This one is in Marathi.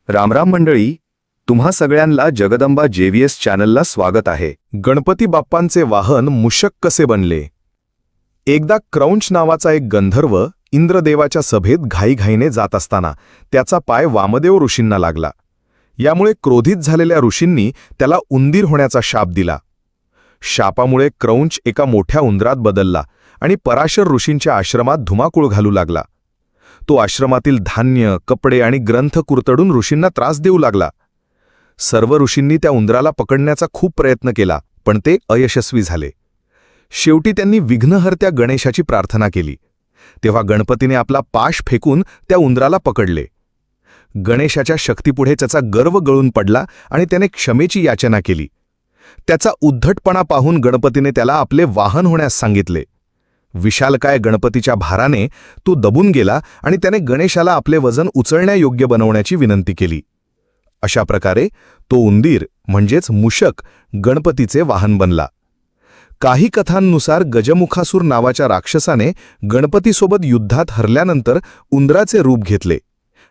रामराम मंडळी, तुम्हा सगळ्यांना जगदंबा JVS चॅनलला स्वागत आहे. गणपती बाप्पांचे वाहन मूषक कसे बनले? एकदा क्रौंच नावाचा एक गंधर्व इंद्रदेवाच्या सभेत घाईघाईने जात असताना त्याचा पाय वामदेव ऋषींना लागला. यामुळे क्रोधित झालेल्या ऋषींनी त्याला उंदीर होण्याचा शाप दिला. शापामुळे क्रौंच एका मोठ्या उंदरात बदलला आणि पराशर ऋषींच्या आश्रमात धुमाकूळ घालू लागला. तो आश्रमातील धान्य, कपडे आणि ग्रंथ कुरतडून ऋषींना त्रास देऊ लागला. सर्व ऋषींनी त्या उंदराला पकडण्याचा खूप प्रयत्न केला, पण ते अयशस्वी झाले. शेवटी त्यांनी विघ्नहर्त्या गणेशाची प्रार्थना केली. तेव्हा गणपतीने आपला पाश फेकून त्या उंदराला पकडले. गणेशाच्या शक्तीपुढे त्याचा गर्व गळून पडला आणि त्याने क्षमेची याचना केली. त्याचा उद्धटपणा पाहून गणपतीने त्याला आपले वाहन होण्यास सांगितले. विशालकाय गणपतीच्या भाराने तो दबून गेला आणि त्याने गणेशाला आपले वजन उचलण्यायोग्य बनवण्याची विनंती केली. अशा प्रकारे तो उंदीर म्हणजेच मूषक गणपतीचे वाहन बनला. काही कथांनुसार गजमुखासूर नावाच्या राक्षसाने गणपतीसोबत युद्धात हरल्यानंतर उंदराचे रूप घेतले.